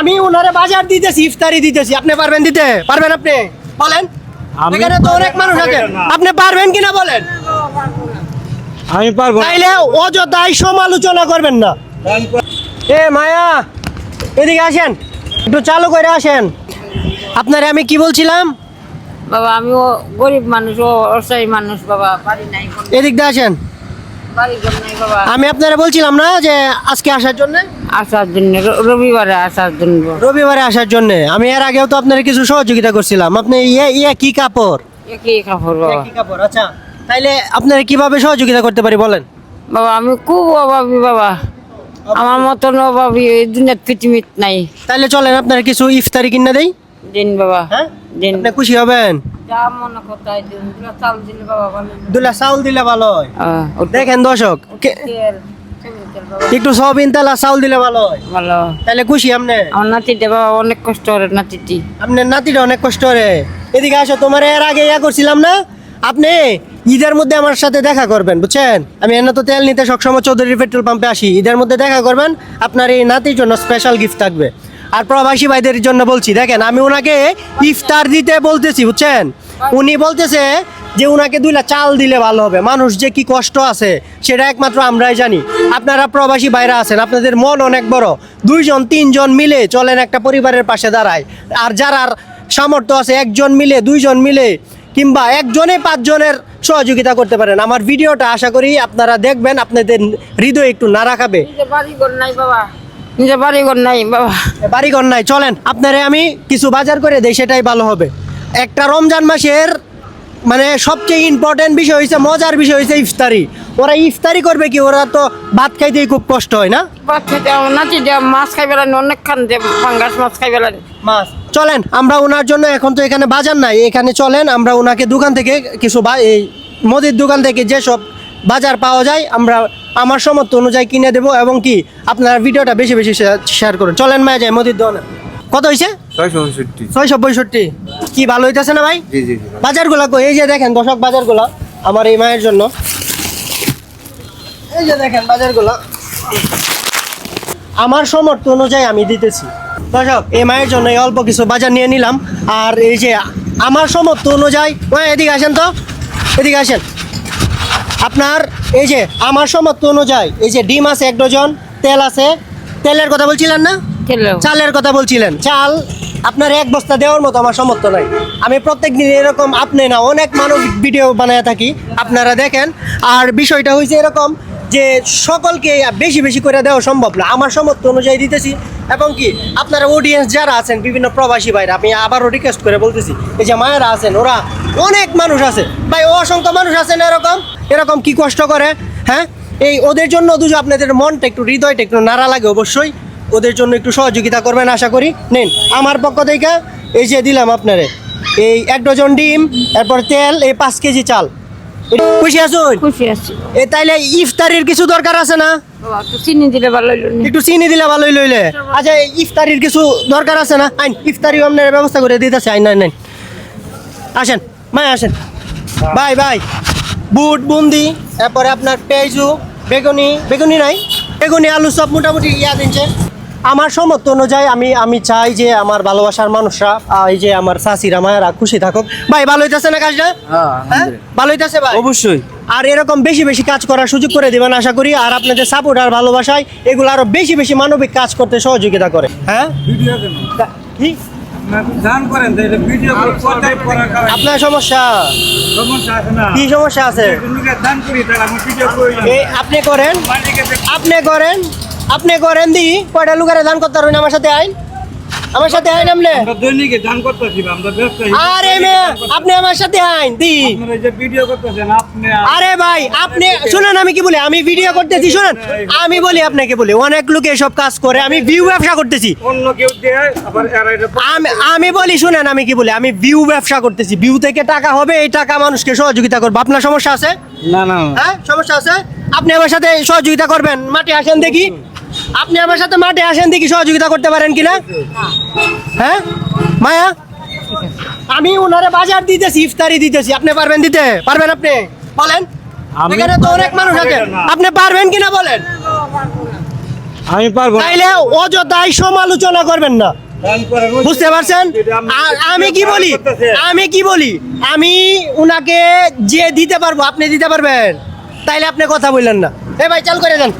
আমি ওনারে বাজার দিতেছি, ইফতারি দিতেছি, আপনি পারবেন দিতে? পারবেন আপনি? বলেন। এখানে তো অনেক মানুষ আছে, আপনি পারবেন কিনা বলেন? আমি পারবো না। তাইলে অযথাই সমালোচনা করবেন না। এ মায়া, এদিকে আসেন, একটু চালু করে আসেন। আপনারে আমি কি বলছিলাম? বাবা আমিও গরিব মানুষ, ও অসহায় মানুষ বাবা, বাড়ি নাই, এদিক দিয়ে আসেন। বাড়ি ঘর নাই বাবা। আমি আপনারা বলছিলাম না যে আজকে আসার জন্য, আসার জন্য, রবিবারে আসার জন্য। রবিবারে আসার জন্য। আমি এর আগেও তো আপনার কিছু সহযোগিতা করছিলাম। আপনি ইয়ে কি কাপড়? একই কাপড় বাবা। কি কাপড়? আচ্ছা, তাইলে আপনারা কিভাবে সহযোগিতা করতে পারি বলেন? বাবা আমি খুব অভাবী বাবা, আমার মতন অভাবী এই দুনিয়ার পৃথিবীত নাই। তাইলে চলেন আপনারা কিছু ইফতারি কিনে দেই। দিন বাবা, হ্যাঁ, দিন। আপনি খুশি হবেন? যা মনে কোথায় দিন, দুলা চাল দিলে বাবা ভালো। দুলা চাউল দিলে ভালো হয়। দেখেন দর্শক, তেল, তেল বাবা, একটু সয়াবিন তেল আর চাউল দিলে ভালো হয়। ভালো। তাহলে খুশি আপনি? আমার নাতিটা বাবা অনেক কষ্ট করে, নাতিটি। আপনার নাতিটা অনেক কষ্ট করে। এদিকে আসো, তোমার এর আগে ইয়া করছিলাম না, আপনি ঈদের মধ্যে আমার সাথে দেখা করবেন, বুঝছেন? আমি এনে তো তেল নিতে সবসময় চৌধুরী পেট্রোল পাম্পে আসি। ঈদের মধ্যে দেখা করবেন, আপনার এই নাতির জন্য স্পেশাল গিফট থাকবে। আর প্রবাসী ভাইদের জন্য বলছি, দেখেন আমি ওনাকে ইফতার দিতে বলতেছি, বুঝছেন? উনি বলতেছে যে উনাকে 2 লাখ চাল দিলে ভালো হবে। মানুষ যে কি কষ্ট আছে সেটা একমাত্র আমরাই জানি। আপনারা প্রবাসী ভাইরা আছেন, আপনাদের মন অনেক বড়। 2 জন 3 জন মিলে চলেন, একটা পরিবারের পাশে দাঁড়ায়। আর যারা সামর্থ্য আছে, 1 জন মিলে, 2 জন মিলে, কিংবা 1 জনে 5 জনের সহযোগিতা করতে পারেন। আমার ভিডিওটা আশা করি আপনারা দেখবেন, আপনাদের হৃদয় একটু নাড়া খাবে। নিজে বাড়ি ঘর নাই বাবা, নিজে বাড়ি ঘর নাই বাবা। বাড়িঘর নাই, চলেন আপনারে আমি কিছু বাজার করে দেই, সেটাই ভালো হবে। একটা রমজান মাসের মানে সবচেয়ে ইম্পর্টেন্ট বিষয় হয়েছে, মজার বিষয় হয়েছে ইফতারি। ওরা ইফতারি করবে কি, ওরা তো ভাত খাইতেই খুব কষ্ট হয় না? ভাত খেতে আমার নাতি মাছ খাই বেলানি, অনেক খান পাঙ্গাস মাছ খাই বেলানি। মাছ, চলেন আমরা ওনার জন্য, এখন তো এখানে বাজার নাই, এখানে চলেন আমরা ওনাকে দোকান থেকে কিছু এই মুদির দোকান থেকে যেসব বাজার পাওয়া যায় আমরা আমার সামর্থ্য অনুযায়ী কিনে দেবো। এবং কি আপনারা ভিডিওটা বেশি বেশি শেয়ার করুন। চলেন মায়া যায় মুদির দোকানে। কত হয়েছে? 665। কি ভালো হইতেছে না ভাই? জি জি। বাজারগুলো কই? এই যে দেখেন দর্শক, বাজারগুলো আমার এই মায়ের জন্য। এই যে দেখেন বাজারগুলো আমার সামর্থ্য অনুযায়ী আমি দিতেছি। দর্শক, এই মায়ের জন্য এই অল্প কিছু বাজার নিয়ে নিলাম। আর এই যে আমার সামর্থ্য অনুযায়ী, এদিকে আসেন তো, এদিকে আসেন। আপনার এই যে আমার সামর্থ্য অনুযায়ী এই যে ডিম আছে 1 ডজন, তেল আছে, তেলের কথা বলছিলেন না, চালের কথা বলছিলেন, চাল আপনার 1 বস্তা দেওয়ার মতো আমার সামর্থ্য নাই। আমি প্রত্যেক দিন এরকম, আপনি না অনেক মানুষ ভিডিও বানায় থাকি, আপনারা দেখেন। আর বিষয়টা হয়েছে এরকম যে সকলকে বেশি বেশি করে দেওয়া সম্ভব না, আমার সামর্থ্য অনুযায়ী দিতেছি। এবং কি আপনারা অডিয়েন্স যারা আছেন, বিভিন্ন প্রবাসী ভাইরা, আমি আবারও রিকোয়েস্ট করে বলতেছি, এই যে মায়েরা আছেন, ওরা অনেক মানুষ আছে ভাই, অসংখ্য মানুষ আছেন এরকম কি কষ্ট করে। হ্যাঁ, এই ওদের জন্য দুজন আপনাদের মনটা একটু, হৃদয়টা একটু নাড়া লাগে, অবশ্যই ওদের জন্য একটু সহযোগিতা করবেন আশা করি। নিন আমার পক্ষ থেকে এই যে দিলাম আপনারে এই 1 ডজন ডিম, এরপর তেল, এই 5 কেজি চাল। খুশি আছুন? খুশি আছি এ তাইলে ইফতারির কিছু দরকার আছে না? বাবা, একটু চিনি দিলে ভালো হইলো নি। একটু চিনি দিলে ভালোই লইলে। আচ্ছা, ইফতারির কিছু দরকার আছে না? আইন, ইফতারিও আপনার ব্যবস্থা করে দিতেছে। আইন আইন, আসেন মায় আসেন। ভাই ভাই, বুট বুন্দি, তারপরে আপনার পেঁয়াজু, বেগুনি নাই, বেগুনি আলু সব মোটামুটি ইয়া দিনছে। আমার সামর্থ্য অনুযায়ী আমি চাই যে আমার ভালোবাসার মানুষরা, এই যে আমার চাচিরা মায়েরা খুশি থাকুক। ভাই ভালো হইতেছে না কাজটা? হ্যাঁ, ভালো হইতেছে ভাই, অবশ্যই। আর এরকম বেশি বেশি কাজ করার সুযোগ করে দেবেন আশা করি। আর আপনাদের সাপোর্ট আর ভালোবাসায় এগুলো আরো বেশি বেশি মানবিক কাজ করতে সহযোগিতা করে। হ্যাঁ, ভিডিও কেন কি দান করেন, তাহলে ভিডিও আপনার সমস্যা? সমস্যা আছে না? কি সমস্যা আছে? দান করি, তাহলে আমার ভিডিও করি। আপনি করেন দি কয়টা লোকের দান করতে পারবেন? আমার সাথে আইন, আমার সাথে আইন। আপনি আমরা দৈনিক দান করতেছি, আমরা ব্যবসায়ী। আরে মেয়ে, আপনি আমার সাথে আইন দি। আপনারা যে ভিডিও করতেছেন, আপনি আরে ভাই, আপনি শুনেন আমি কি বলি, আমি ভিডিও করতেছি, শুনেন আমি বলি আপনাকে বলি, অনেক লোকে এসব কাজ করে, আমি ভিউ ব্যবসা করতেছি। অন্য কেউ দেয়, আবার এরা এটা আমি বলি, শুনেন আমি কি বলি, আমি ভিউ ব্যবসা করতেছি, ভিউ থেকে টাকা হবে, এই টাকা মানুষকে সহযোগিতা করবো। আপনার সমস্যা আছে? না না, হ্যাঁ, সমস্যা আছে? আপনি আমার সাথে সহযোগিতা করবেন, মাঠে আসেন দেখি। আপনি আমার সাথে মাঠে আসেন দেখি, সহযোগিতা করতে পারেন কিনা। হ্যাঁ মায়া, আমি ওনারে বাজার দিতেছি, ইফতারি দিতেছি, আপনি পারবেন দিতে? পারবেন আপনি? বলেন। এখানে তো অনেক মানুষ আছে, আপনি পারবেন কিনা বলেন? আমি পারবো না। তাইলে অযথাই সমালোচনা করবেন না, দান করেন, ওই যে- বুঝতে পারছেন? যেটা আপনি আর video আমি কি বলি, করতেছেন। আমি উনাকে যে দিতে পারবো, আপনি দিতে পারবেন? তাইলে আপনি কথা বললেন না। এ ভাই চাল করে দেন।